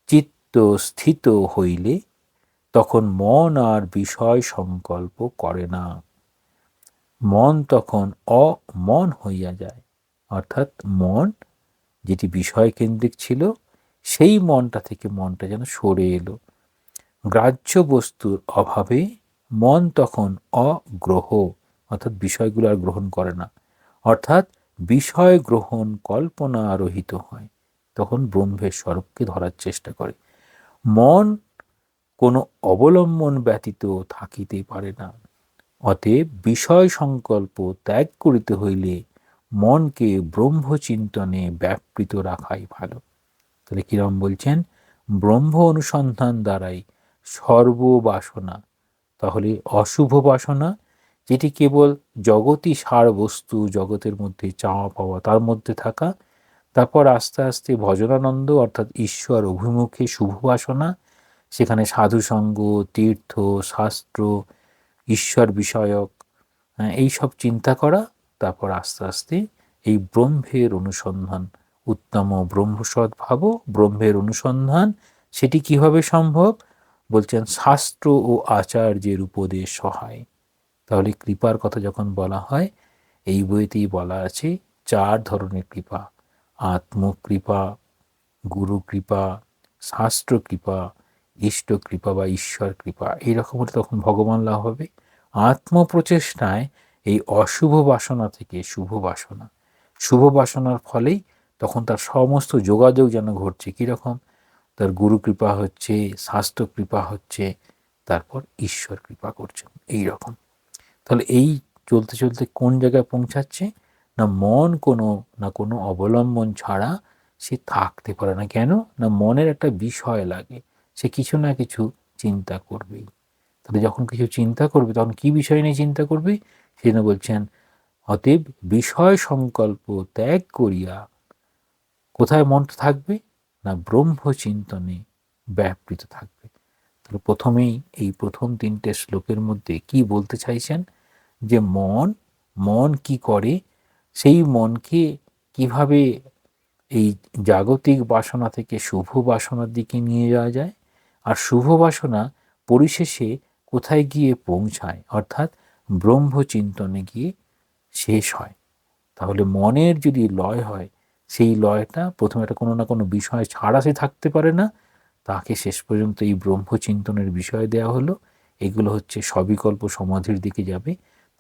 চিত্ত স্থিত হইলে তখন মন আর বিষয় সংকল্প করে না। মন তখন অমন হইয়া যায়, অর্থাৎ মন যেটি বিষয় কেন্দ্রিক ছিল সেই মনটা থেকে মনটা যেন সরে এলো। গ্রাহ্য বস্তুর অভাবে মন তখন অগ্রহ, অর্থাৎ বিষয়গুলো আর গ্রহণ করে না, অর্থাৎ বিষয় গ্রহণ কল্পনা রহিত হয়, তখন ব্রহ্মের স্বরূপকে ধরার চেষ্টা করে। মন কোনো অবলম্বন ব্যতীত থাকিতে পারে না। অতএব বিষয় সংকল্প ত্যাগ করিতে হইলে মনকে ব্রহ্মচিন্তনে ব্যাপৃত রাখাই ভালো। তাহলে কিরম বলছেন? ব্রহ্ম অনুসন্ধান দ্বারাই সর্ববাসনা, তাহলে অশুভ বাসনা যেটি কেবল জগতী সার বস্তু, জগতের মধ্যে চাওয়া পাওয়া, তার মধ্যে থাকা, তারপর আস্তে আস্তে ভজনানন্দ অর্থাৎ ঈশ্বর অভিমুখে শুভ বাসনা, সেখানে সাধুসঙ্গ, তীর্থ, শাস্ত্র, ঈশ্বর বিষয়ক এই সব চিন্তা করা, তারপর আস্তে আস্তে এই ব্রহ্মের অনুসন্ধান, উত্তম ব্রহ্মসদ্ভাব, ব্রহ্মের অনুসন্ধান, সেটি কিভাবে সম্ভব? বলছেন শাস্ত্র ও আচার্যের উপদেশ সহায়। তাহলে কৃপার কথা যখন বলা হয়, এই বইতেই বলা আছে 4 ধরনের কৃপা: আত্মকৃপা, গুরু কৃপা, শাস্ত্র কৃপা, ইষ্ট কৃপা বা ঈশ্বর কৃপা। এইরকম হলে তখন ভগবান লাভ হবে। আত্মপ্রচেষ্টায় এই অশুভ বাসনা থেকে শুভ বাসনা, শুভ বাসনার ফলেই তখন তার সমস্ত যোগাযোগ যেন ঘটছে। কীরকম? তার গুরু কৃপা হচ্ছে, শাস্ত্র কৃপা হচ্ছে, তারপর ঈশ্বর কৃপা করছেন, এই রকম। তাহলে এই চলতে চলতে কোন জায়গায় পৌঁছাচ্ছে? না মন কোনো অবলম্বন ছাড়া সে থাকতে পারে না। কেন? না মনের একটা বিষয় লাগে, সে কিছু না কিছু চিন্তা করবেই। তাহলে যখন কিছু চিন্তা করবে তখন কি বিষয় নিয়ে চিন্তা করবে? সেজন্য বলছেন অতএব বিষয় সংকল্প ত্যাগ করিয়া কোথায় মনটা থাকবে? না ব্রহ্মচিন্তনে ব্যাপৃত থাকবে। তাহলে প্রথমেই এই প্রথম 3টে শ্লোকের মধ্যে কি বলতে চাইছেন? যে মন কি করে, সেই মনকে কিভাবে এই জাগতিক বাসনা থেকে শুভ বাসনার দিকে নিয়ে যাওয়া যায়, আর শুভ বাসনা পরিশেষে কোথায় গিয়ে পৌঁছায়, অর্থাৎ ব্রহ্মচিন্তনে গিয়ে শেষ হয়। তাহলে মনের যদি লয় হয়, সেই লয়টা প্রথমে একটা কোনো না কোনো বিষয় ছাড়া সে থাকতে পারে না, তাকে শেষ পর্যন্ত এই ব্রহ্মচিন্তনের বিষয় দেওয়া হলো। এগুলো হচ্ছে সবিকল্প সমাধির দিকে যাবে।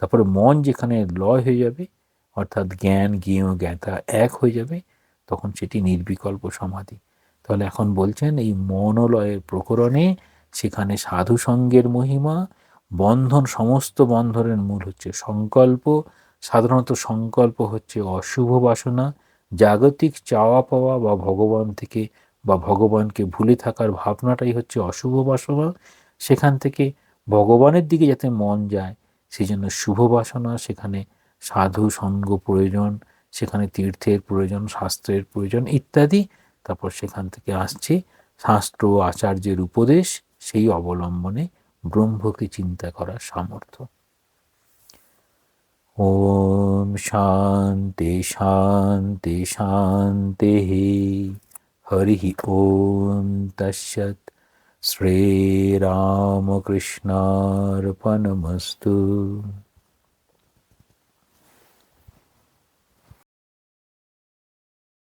তারপরে মন যেখানে লয় হয়ে যাবে, অর্থাৎ জ্ঞান জ্ঞেয় জ্ঞাতা এক হয়ে যাবে, তখন সেটি নির্বিকল্প সমাধি। তাহলে এখন বলছেন এই মনোলয়ের প্রকরণে সেখানে সাধু সঙ্গের মহিমা, বন্ধন, সমস্ত বন্ধনের মূল হচ্ছে সংকল্প। সাধারণত সংকল্প হচ্ছে অশুভ বাসনা, জাগতিক চাওয়া পাওয়া বা ভগবান থেকে বা ভগবানকে ভুলে থাকার ভাবনাটাই হচ্ছে অশুভ বাসনা। সেখান থেকে ভগবানের দিকে যাতে মন যায়, সেই জন্য শুভ বাসনা, সেখানে সাধু সঙ্গ প্রয়োজন, সেখানে তীর্থের প্রয়োজন, শাস্ত্রের প্রয়োজন ইত্যাদি। তারপর সেখান থেকে আসছে শাস্ত্র আচার্যের উপদেশ, সেই অবলম্বনে ব্রহ্মকে চিন্তা করার সামর্থ্য। ওম শান্তি শান্তি শান্তি। হরি ওম তৎসৎ। শ্রীরামকৃষ্ণার্পণমস্তু।